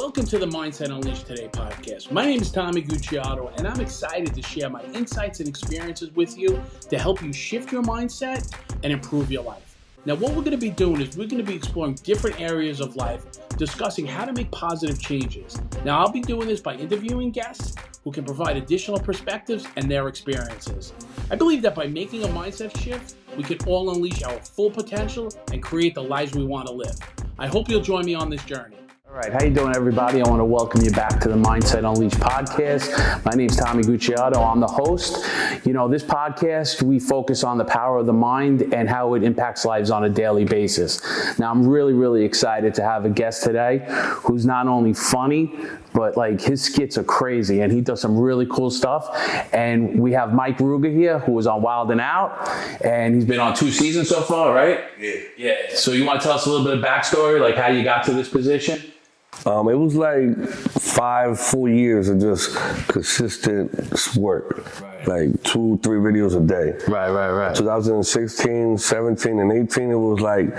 Welcome to the Mindset Unleashed Today podcast. My name is Gucciardo, and I'm excited to share my insights and experiences with you to help you shift your mindset and improve your life. Now, what we're going to be doing is we're going to be exploring different areas of life, discussing how to make positive changes. Now, I'll be doing this by interviewing guests who can provide additional perspectives and their experiences. I believe that by making a mindset shift, we can all unleash our full potential and create the lives we want to live. I hope you'll join me on this journey. All right, how you doing, everybody? I want to welcome you back to the Mindset Unleashed podcast. My name's Gucciardo. I'm the host. You know, this podcast, we focus on the power of the mind and how it impacts lives on a daily basis. Now, I'm really excited to have a guest today who's not only funny, but like his skits are crazy and he does some really cool stuff. And we have Mike Ruga here, who was on Wild 'N Out, and he's been on 2 seasons so far, right? Yeah. So you want to tell us a little bit of backstory, like how you got to this position? It was like 5 full years of just consistent work. Right. Like 2-3 videos a day. Right. 2016, 17, and 18, it was like,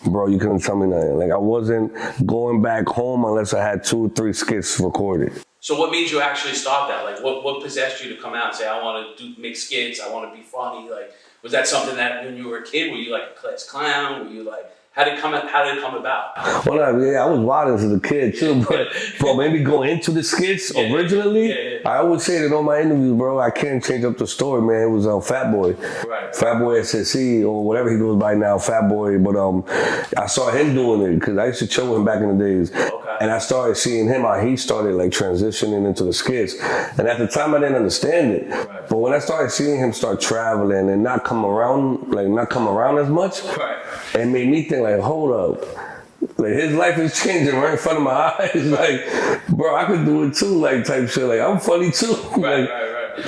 bro, you couldn't tell me nothing. Like I wasn't going back home unless I had 2-3 skits recorded. So what made you actually start that? Like what possessed you to come out and say, I want to make skits, I want to be funny? Like, was that something that when you were a kid, were you like a class clown? Were you like, how did it come about? Well, I was wild as a kid too, but maybe going into the skits originally, I always say that on my interviews, bro, I can't change up the story, man. It was Fat Boy. Right. Fat Boy SSC or whatever he goes by now, Fat Boy. But I saw him doing it because I used to chill with him back in the days. Okay. And I started seeing him how he started like transitioning into the skits. And at the time I didn't understand it. Right. But when I started seeing him start traveling and not come around as much, right, it made me think like, hold up. Like his life is changing right in front of my eyes. Like, bro, I could do it too, like type shit. Like I'm funny too. Right.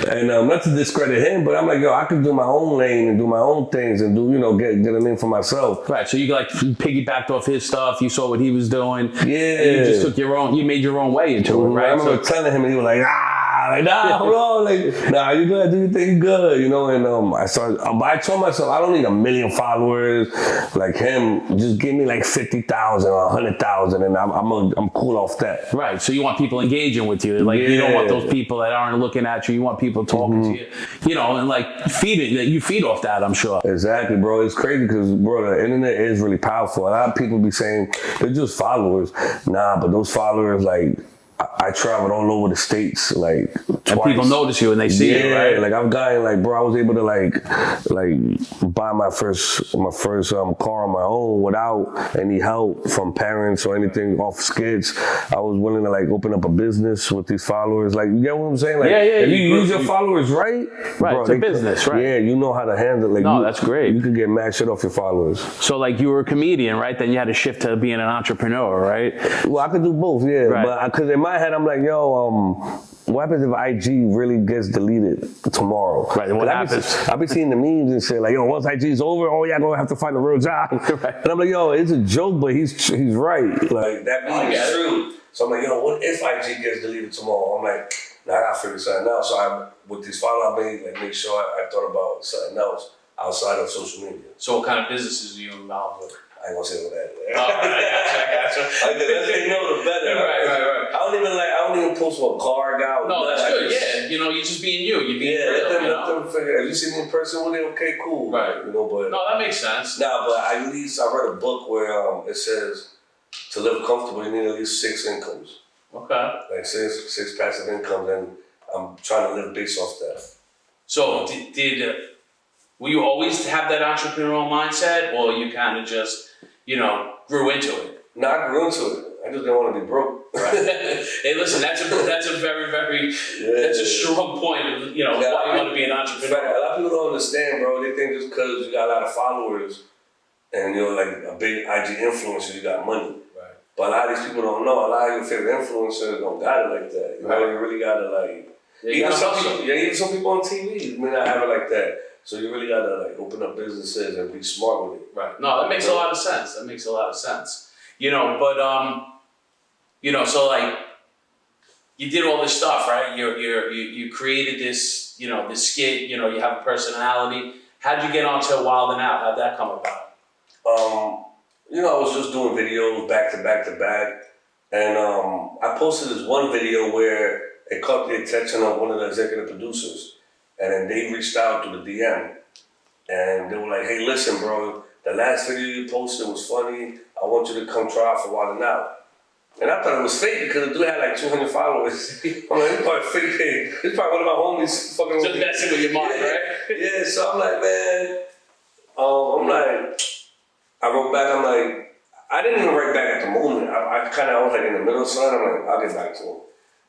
And not to discredit him, but I'm like, yo, I could do my own lane and do my own things and do, get a name for myself. Right. So you piggybacked off his stuff. You saw what he was doing. Yeah. And you just took you made your own way into it, right? I remember telling him and he was like, hold on, you gotta do your thing good, and I told myself, I don't need 1 million followers like him, just give me like 50,000 or 100,000 and I'm cool off that. Right, so you want people engaging with you, like you don't want those people that aren't looking at you, you want people talking to you, and like you feed off that, I'm sure. Exactly, bro, it's crazy because, bro, the internet is really powerful. A lot of people be saying they're just followers. Nah, but those followers, like, I traveled all over the states, like twice. And people notice you and they see it, right? Like I've gotten, like, bro, I was able to like buy my first car on my own without any help from parents or anything off skits. I was willing to like open up a business with these followers. Like, you get what I'm saying? Like, if you use your followers right, bro, it's a business, right? Yeah, you know how to handle it. Like, that's great. You could get mad shit off your followers. So like you were a comedian, right? Then you had to shift to being an entrepreneur, right? Well, I could do both, yeah. Right. But because in my head, I'm like, yo, what happens if IG really gets deleted tomorrow? Right, and what happens? I've been seeing the memes and shit, like, yo, once IG's over, I'm gonna have to find a real job. Right. And I'm like, yo, it's a joke, but he's right. Like, that meme is true. So I'm like, yo, what if IG gets deleted tomorrow? I'm like, I gotta figure something out. So with these followers, I make sure I thought about something else outside of social media. So what kind of businesses are you involved with? I ain't gonna say what that. I gotcha. Let's say no to better. Right. I don't even post what car I got. No, that's good. You're just being you. You're being real. Let them figure. If you see me in person with it, okay, cool. Right. But no, that makes sense. Nah, but I read a book where it says to live comfortable you need at least 6 incomes. Okay. Like six passive incomes, and I'm trying to live based off that. So will you always have that entrepreneurial mindset, or you kind of just grew into it? No, I grew into it. I just didn't want to be broke. Right. Hey, listen, that's a very that's a strong point of why you want to be an entrepreneur. A lot of people don't understand, bro. They think just because you got a lot of followers and you're like a big IG influencer, you got money. Right. But a lot of these people don't know. A lot of your favorite influencers don't got it like that. You really gotta like. Even some people on TV may not have it like that. So you really gotta like open up businesses and be smart with it. Right. No, that makes a lot of sense. So like you did all this stuff, right? You created this, this skit. You have a personality. How'd you get onto Wild 'N Out? How'd that come about? I was just doing videos back to back. And I posted this one video where it caught the attention of one of the executive producers. And then they reached out to the DM. And they were like, hey, listen, bro, the last video you posted was funny. I want you to come try out for Wild 'N Out. And I thought it was fake because the dude had like 200 followers. I'm like, it's probably fake. It's probably one of my homies fucking Just messing with your mind, right? Yeah, so I'm like, man, I wrote back, I'm like, I didn't even write back at the moment. I was like in the middle of something, I'm like, I'll get back to him.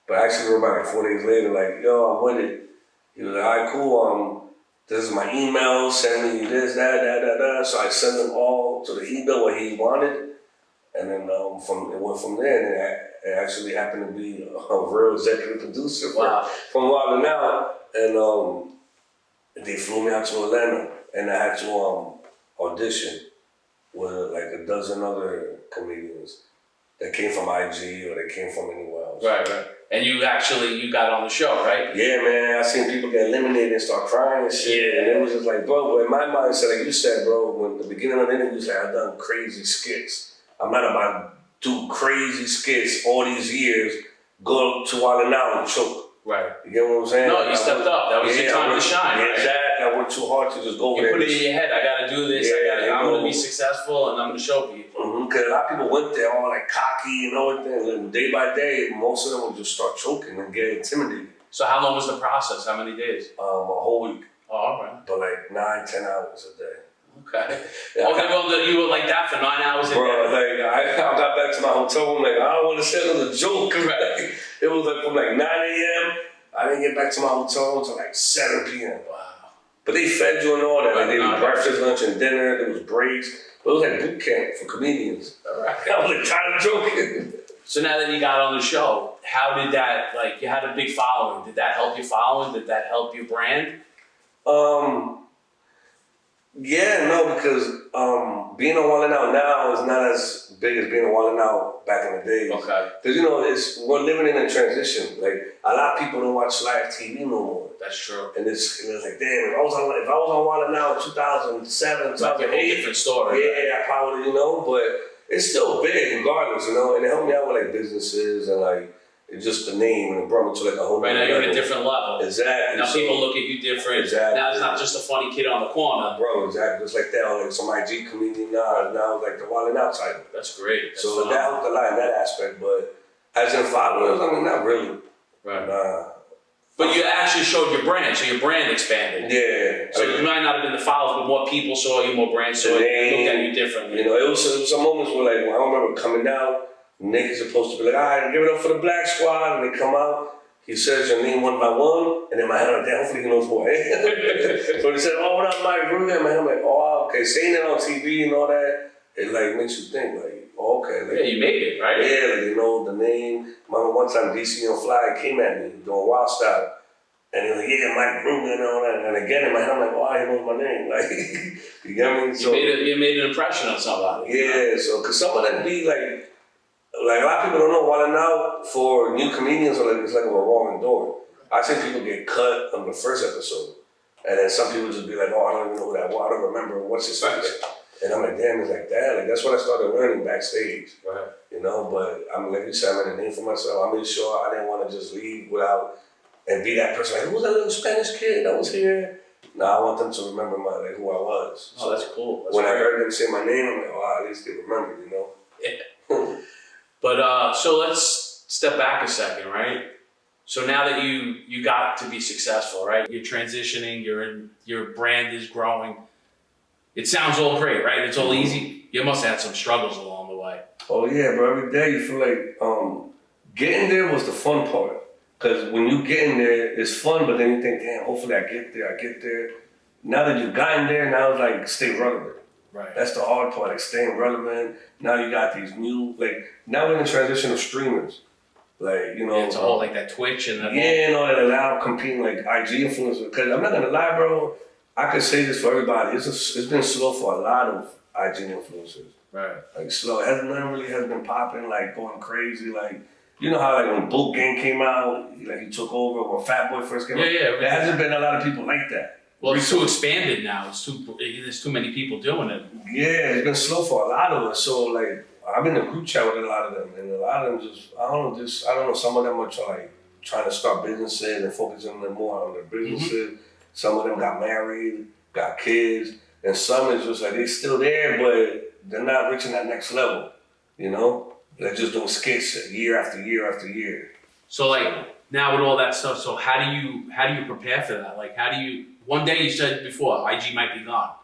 But I actually wrote back like 4 days later, like, yo, I'm with it. He was like, all right, cool, this is my email, send me this, that. So I sent them all to the email what he wanted. And then it went from there, and it actually happened to be a real executive producer from Wild 'N Out. And they flew me out to Atlanta, and I had to audition with like a dozen other comedians that came from IG or they came from anywhere else. Right. And you got on the show, right? Yeah, man. I seen people get eliminated and start crying and shit. Yeah. And it was just like, bro, but in my mindset, like you said, bro, when the beginning of the interview, like, I've done crazy skits. I'm not about to do crazy skits all these years, go to Wild 'N Out and choke. Right. You get what I'm saying? No, you stepped up. That was your time to shine. Yeah, exactly. I worked too hard to just go you there. You put it in your head, I gotta do this, I'm gonna be successful and I'm gonna show people. Because a lot of people went there all like cocky and everything. And day by day, most of them would just start choking and get intimidated. So how long was the process? How many days? A whole week. Oh, all right. But like 9-10 hours a day. Okay. You were like that for 9 hours a day? Bro, like, I got back to my hotel room, like, I don't want to say it was a joke. Right? It was like from like 9 a.m. I didn't get back to my hotel room until like 7 p.m. Wow. But they fed you and all that. Like, they did breakfast, lunch, and dinner. There was breaks. But it was like boot camp for comedians. All right. I was like tired of joking. So now that you got on the show, how did that, like, you had a big following. Did that help your following? Did that help your brand? Yeah, no, because being on Wild 'N Out now is not as big as being on Wild 'N Out back in the days. Okay. Because, we're living in a transition. Like, a lot of people don't watch live TV no more. That's true. And it's like, damn, if I was on Wild 'N Out in 2007, 2008. It's a different story. Yeah, I probably, but it's still big regardless, and it helped me out with, like, businesses and, like, it's just the name, and it brought me to like a whole. Right now you're at a different level. Exactly. Now people look at you different. Exactly. Now it's not just a funny kid on the corner. Bro, exactly. Just like that, or like some IG comedian now like the Wild 'N Out title. That's great. That's so that helped a lot in that aspect, but as in followers, I mean, not really. Right. But you actually showed your brand, so your brand expanded. Yeah. So you might not have been the followers, but more people saw you, more brands saw you, looked at you differently. It was some moments where like, I remember coming down, Nick is supposed to be like, all right, give it up for the Black Squad, and they come out. He says your name one by one, and in my head, I'm like, hopefully he knows who I am. So he said, oh, what up, Mike Ruga? And I'm like, oh, okay. Saying it on TV and all that, it like makes you think, like, oh, okay. Like, yeah, you made it, right? Yeah, like they know the name. Remember one time DC on Fly came at me doing Wild Style. And he was like, yeah, Mike Ruga and all that. And again, in my head, I'm like, oh, he knows my name. Like, you get me? So, you made an impression on somebody. Yeah, so, because some of them be like a lot of people don't know Wild 'N Out for new comedians, it's like a revolving door. I see people get cut on the first episode, and then some people just be like, oh, I don't even know who that was. I don't remember what's his face. And I'm like, damn, it's like that. Like, that's what I started learning backstage. Right. But I'm like you said, I made a name for myself. I made sure I didn't want to just leave without and be that person. Like, who's that little Spanish kid that was here? No, I want them to remember who I was. Oh, that's cool. That's when I heard them say my name, I'm like, oh, at least they remember, Yeah. But so let's step back a second, right? So now that you got to be successful, right? You're transitioning, your brand is growing. It sounds all great, right? It's all easy. You must have had some struggles along the way. Oh yeah, bro. Every day you feel like getting there was the fun part. Because when you get in there, it's fun, but then you think, damn, hopefully I get there. Now that you've gotten there, now it's like stay relevant. Right. That's the hard part, like staying relevant. Now you got these new, now we're in the transition of streamers. It's all like that Twitch and that. Yeah, and all that allow competing like IG influencers. Because I'm not gonna lie, bro, I could say this for everybody. It's been slow for a lot of IG influencers. Right. Like slow. None really has been popping, like going crazy. Like, you know how when Boot Gang came out, like he took over, when Fat Boy first came out? Yeah. There hasn't been a lot of people like that. Well, it's too expanded now. There's too many people doing it. Yeah, it's been slow for a lot of us. So I'm in a group chat with a lot of them, and a lot of them I don't know, some of them are like trying to start businesses and focusing more on their businesses. Mm-hmm. Some of them got married, got kids, and some is just like they're still there, but they're not reaching that next level, you know? They're just doing skits year after year after year. So like now with all that stuff, so how do you prepare for that? Like one day you said before, IG might be gone.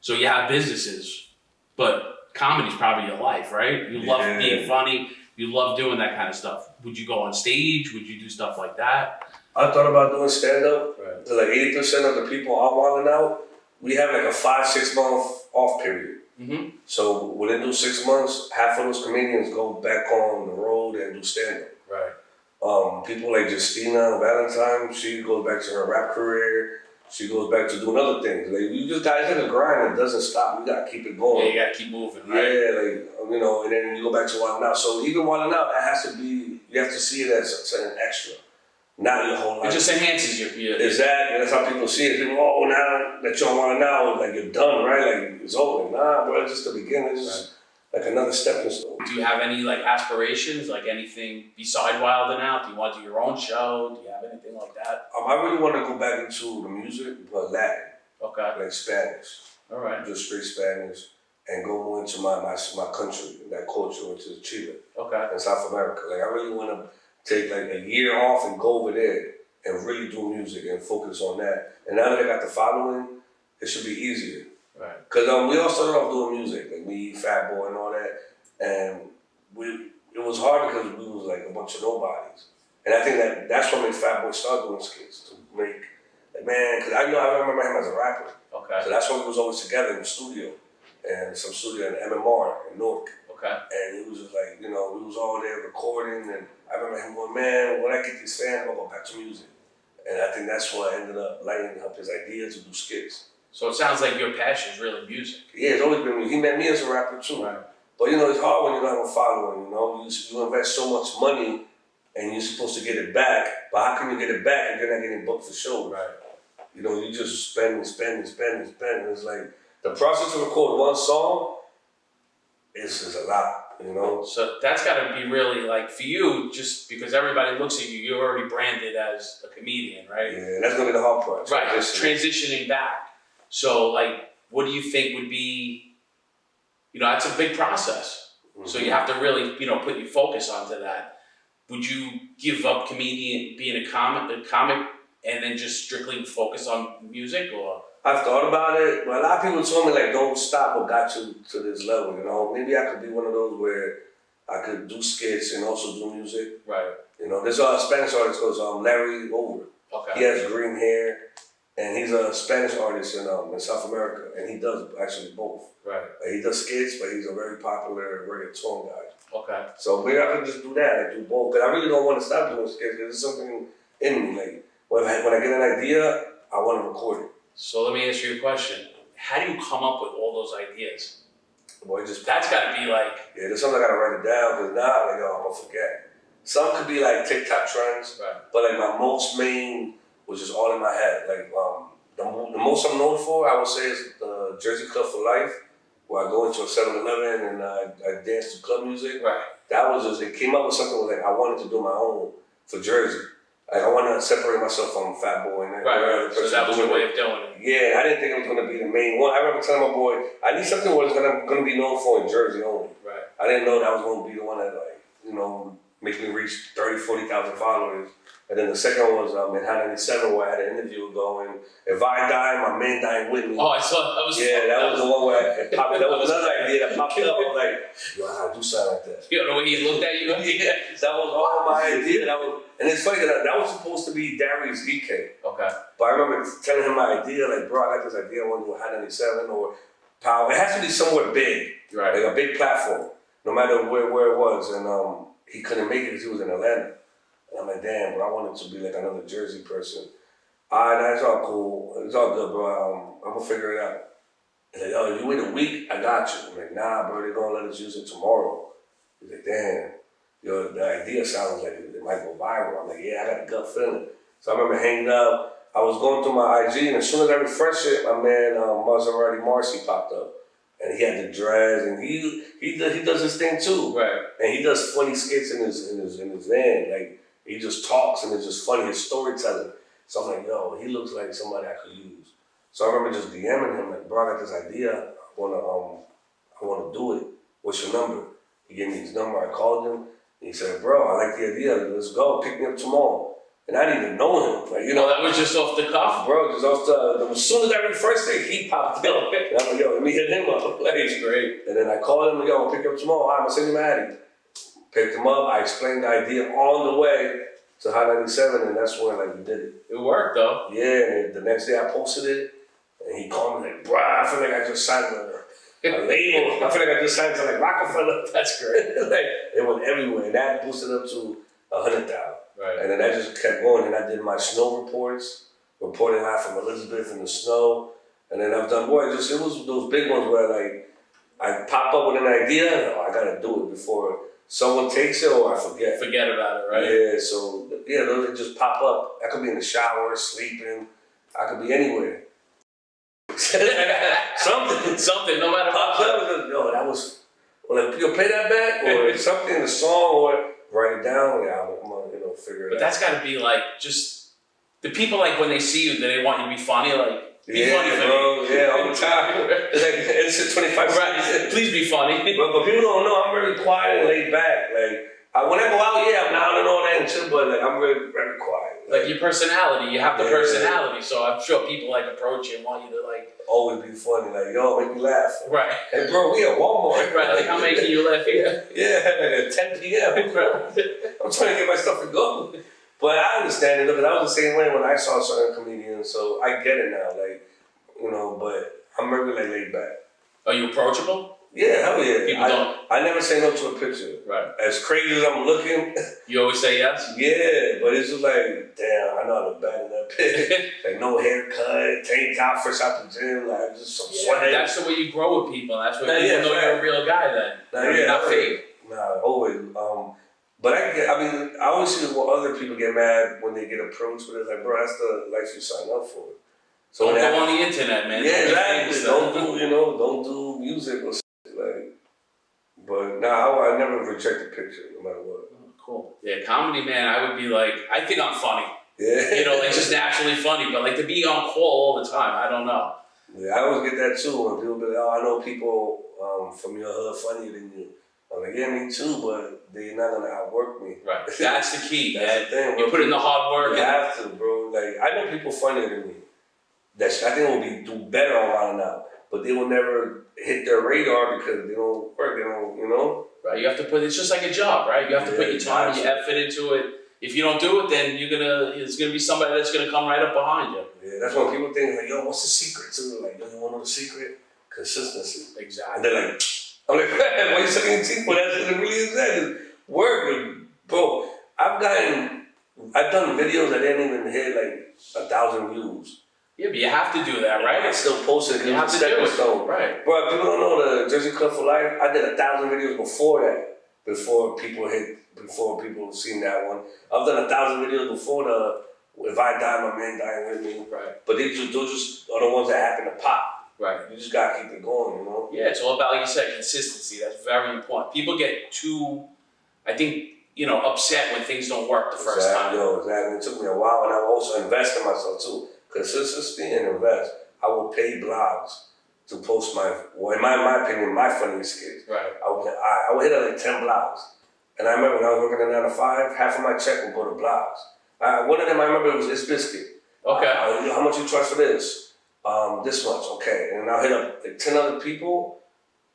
So you have businesses, but comedy's probably your life, right? You love being funny, you love doing that kind of stuff. Would you go on stage? Would you do stuff like that? I thought about doing stand-up. Right. Like 80% of the people are wilding out. We have like a 5-6 month off period. Mm-hmm. So within those 6 months, half of those comedians go back on the road and do stand-up. Right. People like Justina Valentine, she goes back to her rap career. She goes back to doing other things. Like you just gotta hit a grind that doesn't stop. You gotta keep it going. Yeah, you gotta keep moving, right? Yeah, like you know, and then you go back to wilding out. So even wilding out, that has to be. You have to see it as an extra. Not your whole life. It just enhances your Exactly. That's how people see it. People, oh, now that you're on now, like you're done, right? Like it's over. Nah, bro, it's just the beginning. It's just like another stepping stone. Do you have any like aspirations, like anything beside Wildin' Out? Do you want to do your own show? Do you have anything like that? I really want to go back into the music, but Latin. Okay. Like Spanish. All right. Just straight Spanish, and go more into my country, that culture, which is Chile. Okay. And South America. Like I really want to take like a year off and go over there and really do music and focus on that. And now that I got the following, it should be easier. Right. Because we all started off doing music, like me, Fat Boy, and all that. And it was hard because we was like a bunch of nobodies. And I think that's what made Fat Boy start doing skits, to make, like, man, because I remember him as a rapper. Okay. So that's why we was always together in the studio. And some studio in MMR in Newark. Okay. And it was just like, you know, we was all there recording, and I remember him going, man, when I get these fans, I'm gonna go back to music. And I think that's what ended up lighting up his idea to do skits. So it sounds like your passion is really music. Yeah, it's always been music. He met me as a rapper too. Right. But you know, it's hard when you don't have a following, you know? You invest so much money and you're supposed to get it back, but how can you get it back if you're not getting booked for shows? Right. You know, you just spend. It's like, the process to record one song is a lot, you know? So that's gotta be really, like, for you, just because everybody looks at you, you're already branded as a comedian, right? Yeah, that's gonna be the hard part. Right, transitioning back. So, like, what do you think would be, you know, that's a big process. Mm-hmm. So you have to really, you know, put your focus onto that. Would you give up being a comic, and then just strictly focus on music, or? I've thought about it, but a lot of people told me, like, don't stop what got you to this level, you know? Maybe I could be one of those where I could do skits and also do music. Right. You know, there's a Spanish artist called Larry Over. Okay. He has green hair, and he's a Spanish artist in South America, and he does actually both. Right. He does skits, but he's a very popular reggaeton guy. Okay. So maybe I could just do that, like do both. Because I really don't want to stop doing skits, because there's something in me. Like, when I get an idea, I want to record it. So let me ask you a question. How do you come up with all those ideas? Boy, that's got to be like... Yeah, there's something I got to write it down, because now I'm going to forget. Some could be like TikTok trends, right. But like my most main was just all in my head. Like the most I'm known for, I would say, is the Jersey Club for Life, where I go into a 7-Eleven and I dance to club music. Right. That was just, it came up with something like I wanted to do my own for Jersey. Like I want to separate myself from Fat Boy and right. So that was your way of doing it. Yeah, I didn't think it was going to be the main one. I remember telling my boy, I need something where it's going to be known for in Jersey only. Right. I didn't know that was going to be the one that, like, you know, makes me reach 30,000-40,000 followers. And then the second one was in Hot 97, where I had an interview going, if I die, my man dying with me. Oh, I saw that. That was the one where it popped. That was another idea that popped up. I was like, yo, I gotta do something like that. You know, when he looked at you? Yeah, that was all my idea. And it's funny that was supposed to be Darius DK. Okay. But I remember telling him my idea, like, bro, I got this idea, I want to do a Hot 97 or Power. It has to be somewhere big, right? Like a big platform, no matter where it was. And he couldn't make it because he was in Atlanta. And I'm like, damn, bro, I wanted to be like another Jersey person. All right, that's all cool. It's all good, bro. I'm going to figure it out. He's like, yo, you wait a week, I got you. I'm like, nah, bro, they're going to let us use it tomorrow. He's like, damn, yo, the idea sounds like it might go viral. I'm like, yeah, I got a gut feeling. So I remember hanging up. I was going through my IG, and as soon as I refreshed it, my man Maserati Marcy popped up. and he had the dreads, and he does his thing too. Right. And he does funny skits in his van. Like, he just talks, and it's just funny, his storytelling. So I'm like, yo, he looks like somebody I could use. So I remember just DMing him, like, bro, I got this idea. I wanna do it. What's your number? He gave me his number. I called him, and he said, bro, I like the idea. Let's go. Pick me up tomorrow. And I didn't even know him. Like, you know, that was just off the cuff, bro. Just off the. As soon as I read the first thing, he popped up. And I'm like, yo, let me hit him up. Like, that's great. And then I called him, like, yo, I'll pick you up tomorrow. I'm gonna send you my Addy. Picked him up. I explained the idea on the way to High 97, and that's when, like, we did it. It worked though. Yeah. And the next day I posted it, and he called me like, bro, I feel like I just signed a label. I feel like I just signed to like Rockefeller. That's great. Like, it went everywhere, and that boosted up to 100,000. Right. And then that just kept going, and I did my snow reports, reporting live from Elizabeth in the snow, and then I've done more. It was those big ones where like I pop up with an idea, and I gotta do it before someone takes it or I forget. Forget about it, right? Yeah. So yeah, those just pop up. I could be in the shower, sleeping. I could be anywhere. something, no matter what. Pops up, yo, that was. Well, like, you'll play that back or something in the song or write it down. Yeah, I'm gonna figure it out. But that's got to be like just the people, like when they see you, they want you to be funny. Like, be funny for bro. me. Yeah, all the time. It's like it's 25 seconds. Right. Please be funny. But people don't know I'm very quiet and laid back. Like when I go out, yeah, I'm loud and all that and shit, but like I'm very very quiet. Like your personality, you have the personality, so I'm sure people like approach you and want you to like always be funny. Like, yo, make me laugh. Right. Hey, bro, we at Walmart. Right. Like I'm making you laugh here. Yeah, like at 10 p.m. I'm trying to get my stuff to go. But I understand it because I was the same way when I saw certain comedians, so I get it now. Like, but I'm very like laid back. Are you approachable? Yeah, hell yeah. People don't. I never say no to a picture. Right. As crazy as I'm looking. You always say yes? Yeah, but it's just like, damn, I know I look bad in that pic. Like no haircut, tank top, fresh out the gym, like just some sweat. That's the way you grow with people. That's where people know you're a real guy then. You're not fake. Nah, always. But I always see what other people get mad when they get approached, but it's like, bro, that's the life you sign up for. So don't go on the internet, man. Yeah, exactly. Don't do music or shit. Like, but I never reject a picture, no matter what. Oh, cool. Yeah, comedy, man, I would be like, I think I'm funny. Yeah. Like just naturally funny, but like to be on call all the time, I don't know. Yeah, I always get that too when people be like, oh, I know people from your hood funnier than you. I'm like, yeah, me too, but they're not gonna outwork me. Right. That's the key. That's the thing. You put in the hard work. You have to, bro. Like, I know people funnier than me. I think will do better on now, but they will never hit their radar because they don't work. They don't, Right. You have to it's just like a job, right? You have to put your time and your effort into it. If you don't do it, then it's gonna be somebody that's gonna come right up behind you. Yeah, that's when people think like, yo, what's the secret? So they're like, yo, you want to know the secret? Consistency. Exactly. And they're like, I'm like, why you saying secret? That's what it really is. That is work, bro. I've done videos that didn't even hit like 1,000 views. Yeah, but you have to do that, right? I still posted because you have to do it. Right. But people don't know the Jersey Club for Life. I did 1,000 videos before that. Before people seen that one. I've done 1,000 videos before If I Die, My Man Dying With Me. Right. But those just are the ones that happen to pop. Right. You just gotta keep it going, Yeah, it's all about, like you said, consistency. That's very important. People get too, I think, upset when things don't work the first time. Exactly. It took me a while, and I also invest in myself too. Consistency and invest. I will pay blogs to post in my opinion, my funniest skits. Right. I would hit like 10 blogs. And I remember when I was working at 9 to 5, half of my check would go to blogs. One of them I remember was It's Biscuit. Okay. How much you charge for this? This much, okay. And I'll hit up like 10 other people.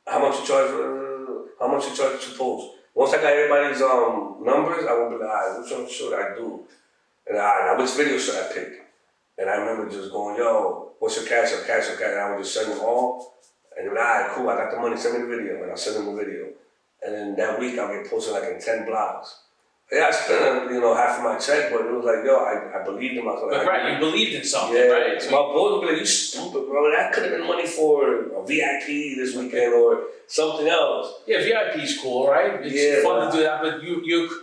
How much you charge to post? Once I got everybody's numbers, I would be like, all right, which one should I do? And which video should I pick? And I remember just going, yo, what's your cash up? And I would just send them all. And they'd be like, all right, cool, I got the money, send me the video. And I'll send them the video. And then that week I'll get posted like in 10 blogs. Yeah, I spent half of my check, but it was like, yo, I believed in myself. Right, you believed in something, yeah, right? So my boys would be like, you stupid, bro. That could have been money for a VIP this weekend or something else. Yeah, VIP's cool, right? It's fun to do that, but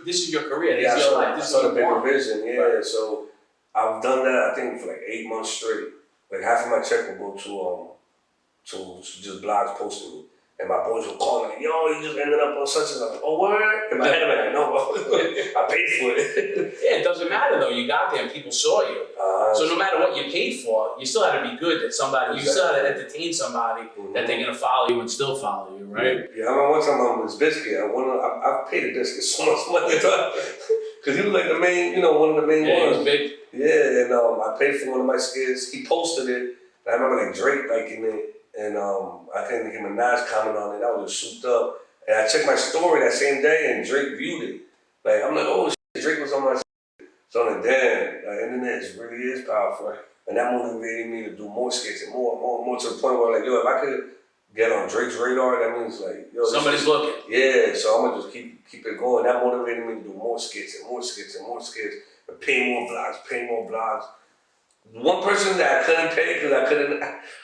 this is your career. This is your life. This is a bigger vision, Right. So I've done that, I think, for like 8 months straight. Like half of my check will go to just blogs posting me. And my boys were calling like, yo, you just ended up on such and such. Oh, word? In my head, I'm like, no, bro. I paid for it. Yeah, it doesn't matter though. You got there and people saw you. So no matter what you paid for, you still had to be good that somebody, you still had to entertain somebody that they're going to follow you and still follow you, right? Yeah, I remember one time on this biscuit, I paid a biscuit so much money because he was like the main, one of the main ones. He was big. Yeah, and I paid for one of my skits. He posted it. And I remember like Drake liking it. And I think Nicki Minaj comment on it. I was just souped up. And I checked my story that same day and Drake viewed it. Like, I'm like, oh shit, Drake was on my shit. So I'm like, damn, the internet really is powerful. And that motivated me to do more skits and more to the point where like, yo, if I could get on Drake's radar, that means like, yo, somebody's looking. Yeah, so I'm gonna just keep it going. That motivated me to do more skits and more skits and more skits. And pay more blogs. One person that I couldn't pay because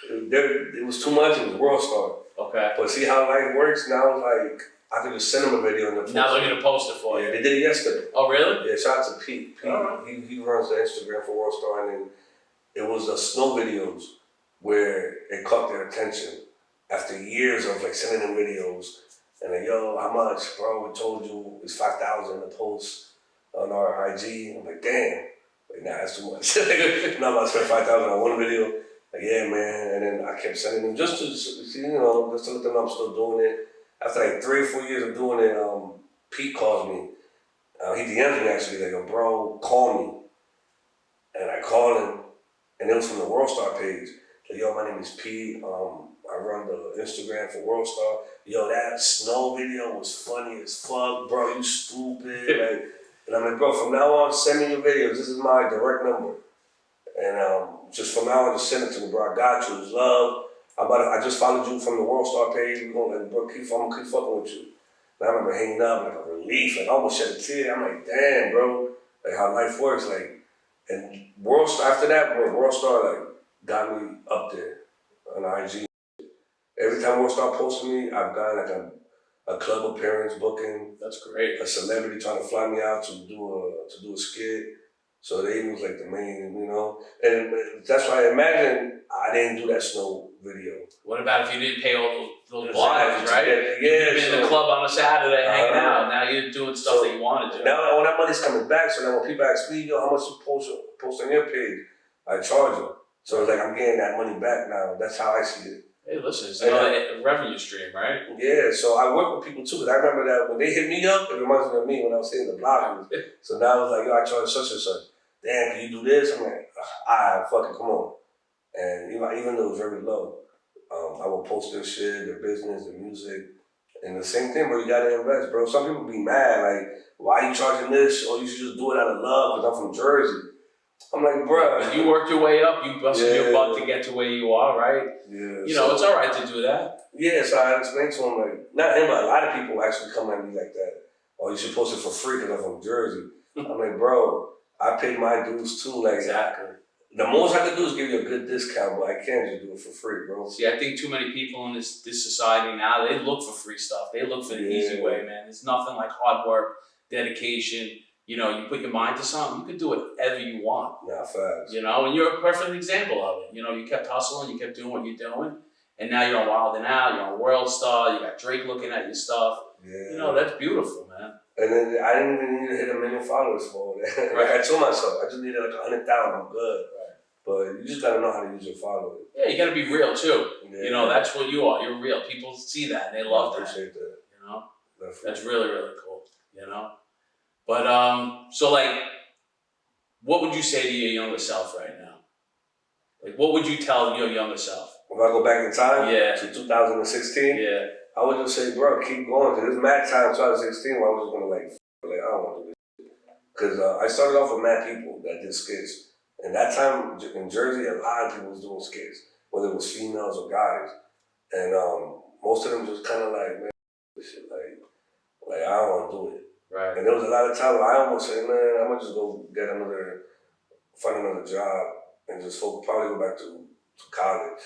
it was too much. It was World Star. Okay. But see how life works now? Like I could just send him a video and now they're gonna post it for you. Yeah, they did it yesterday. Oh really? Yeah. Shout out to Pete. He runs the Instagram for World Star, and then it was the snow videos where it caught their attention after years of like sending them videos and like, yo, how much, bro? We told you it's 5,000 to post on our IG. I'm like, damn. Like, nah, that's too much. I'm not about to spend 5,000 on one video. Like, yeah, man. And then I kept sending them just to see, just to let them know I'm still doing it. After like 3 or 4 years of doing it, Pete calls me. He DMs me actually, like, yo, bro, call me. And I called him, and it was from the World Star page. Like, yo, my name is Pete. I run the Instagram for World Star. Yo, that snow video was funny as fuck, bro. You stupid. Like, and I'm like, bro, from now on, send me your videos. This is my direct number. And just from now on, just send it to me, bro. I got you. It's love. I just followed you from the World Star page. We're gonna, bro, keep fucking with you. And I remember hanging up, like a relief, like I almost shed a tear. I'm like, damn, bro. Like how life works. Like, and World Star, after that, bro, World Star, like, got me up there on IG. Every time World Star posted me, I've gotten like a club appearance booking. That's great. A celebrity trying to fly me out to do a skit. So they was like the main, And that's why I imagine I didn't do that snow video. What about if you didn't pay all those blogs, right? Yeah. You've been in the club on a Saturday hanging out. Now you're doing stuff that you wanted to. Now all that money's coming back. So now when people ask me, yo, how much you post on your page, I charge them. So it's like I'm getting that money back now. That's how I see it. Hey, listen, it's another revenue stream, right? Yeah, so I work with people too, because I remember that when they hit me up, it reminds me of me when I was hitting the bloggers. So now it's like, yo, I charge such and such. Damn, can you do this? I'm like, alright, fuck it, come on. And even though it's very low, I will post their shit, their business, their music. And the same thing, bro, you gotta invest, bro. Some people be mad, like, why are you charging this? Or you should just do it out of love, because I'm from Jersey. I'm like, bro. You worked your way up, you busted your butt to get to where you are, right? Yeah. It's all right to do that. Yeah, so I explained to him, like, not him, but a lot of people actually come at me like that. Oh, you should post it for free because I'm from Jersey. I'm like, bro, I paid my dues too. Like, exactly. The most I can do is give you a good discount, but I can't just do it for free, bro. See, I think too many people in this society now, they look for free stuff. They look for the easy way, man. There's nothing like hard work, dedication. You put your mind to something, you can do whatever you want. Nah, facts. And you're a perfect example of it. You kept hustling, you kept doing what you're doing, and now you're on Wild 'N Out, you're on World Star, you got Drake looking at your stuff. Yeah. That's beautiful, man. And then I didn't even need to hit 1 million followers for it. Like I told myself, I just needed like 100,000, I'm good. Right. But you just gotta know how to use your followers. Yeah, you gotta be real too. Yeah. That's what you are. You're real. People see that and they love that. I appreciate that. Definitely. That's really, really cool. But so like, what would you say to your younger self right now? Like, what would you tell your younger self? If I go back in time to 2016, I would just say, bro, keep going. Cause it's mad time 2016 where I was just gonna like I don't want to do this. Cause I started off with mad people that did skits. And that time in Jersey, a lot of people was doing skits, whether it was females or guys. And most of them just kind of like, man, this shit, like I don't want to do it. Right. And there was a lot of times where I almost said, man, I'm gonna just go find another job and just probably go back to college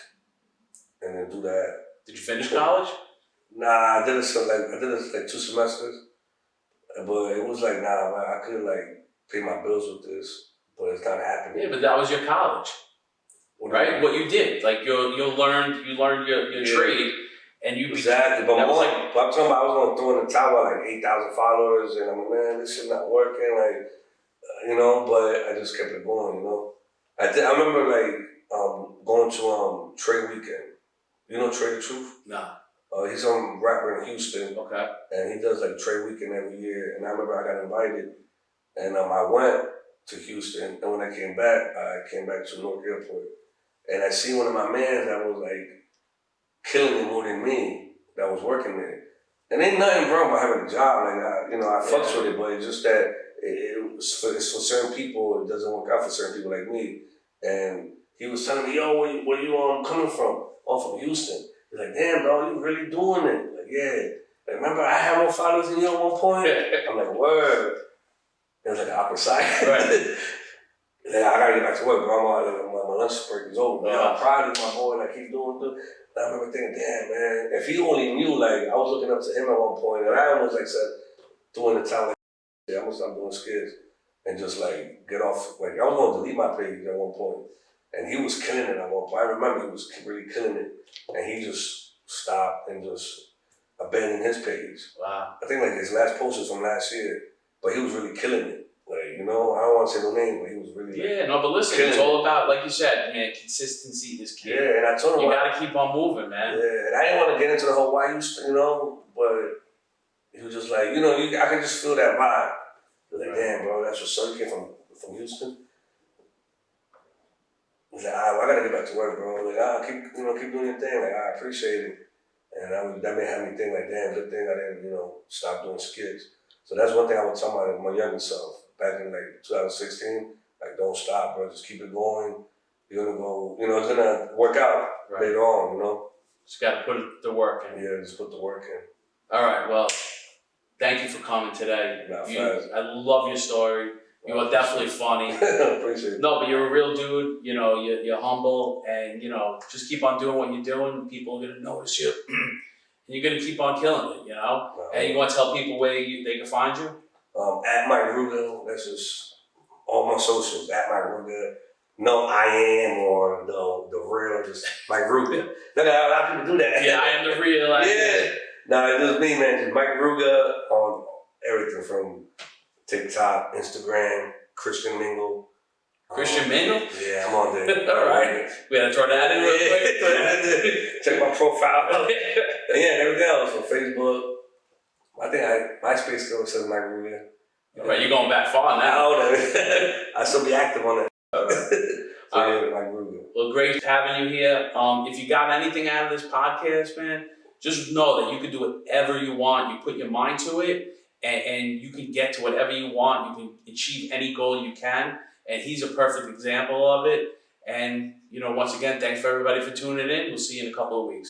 and then do that. Did you finish college? Nah, I did it like 2 semesters, but it was like, nah, man, I could like pay my bills with this, but it's not happening. Yeah, but that was your college. right? What you did, like you learned your trade, and you exactly. But that was like, I'm talking about, I was going to throw in the towel like 8,000 followers, and I'm like, man, this shit not working, like, but I just kept it going, I remember like going to Trey Weekend. You know Trey the Truth? nah. He's some rapper in Houston. Okay. And he does like Trey Weekend every year. And I remember I got invited, and I went to Houston. And when I came back to Newark Airport, and I see one of my mans that was like killing it more than me, that was working there. And ain't nothing wrong with having a job. Like I fucks with it, but it's just that it's for certain people. It doesn't work out for certain people like me. And he was telling me, yo, where you coming from? Oh, from Houston. He's like, damn, dog, you really doing it? Like, yeah. Like, remember, I had more followers than you at one point? I'm like, word. It was like an awkward side. Right. Like, I gotta get back to work, bro. My lunch break is over. Yeah, I'm proud of my boy. Like, keep doing it. And I remember thinking, damn, man, if he only knew, like, I was looking up to him at one point, and I almost, like, said, doing the time, like, yeah, I'm gonna stop doing skits and just, like, get off. Like, I was gonna delete my page at one point. And he was killing it at one point. I remember he was really killing it. And he just stopped and just abandoned his page. Wow. I think like his last post was from last year, but he was really killing it. Like, I don't want to say no name, but he was really but listen, it's all about, like you said, man, consistency is key. Yeah, and I told him you gotta keep on moving, man. Yeah, and I didn't want to get into the whole why you, but he was just like, I can just feel that vibe. Like, damn, bro, that's what's up. You came from Houston. He's like, I gotta get back to work, bro. Like, keep doing your thing. Like, I appreciate it. And that may have me think like, damn, good thing I didn't, stop doing skits. So that's one thing I would tell my younger self back in like 2016. Like, don't stop, bro. Just keep it going. You're gonna go, it's gonna work out later on, Just gotta put the work in. Yeah, just put the work in. All right, well, thank you for coming today. I love your story. You are definitely funny. Appreciate it. No, but you're a real dude. You're humble, and just keep on doing what you're doing. People are gonna notice you, and you're gonna keep on killing it. And you want to tell people where they can find you? At Mike Ruga. That's just all my socials. At Mike Ruga. No, I am or the real. Just Mike Ruga. Look at how a lot of people do that. Yeah, I am the real. Yeah. No, it's just me, man. Just Mike Ruga on everything from TikTok, Instagram, Christian Mingle. Christian Mingle? Yeah, I'm on there. All right. We gotta throw that in real quick. Check my profile. And everything else on Facebook. I think MySpace still says Mike Ruga. All right, you're going back far now. I still be active on it. Mike Ruga. Well, great having you here. If you got anything out of this podcast, man, just know that you can do whatever you want. You put your mind to it. And you can get to whatever you want. You can achieve any goal you can. And he's a perfect example of it. And, once again, thanks for everybody for tuning in. We'll see you in a couple of weeks.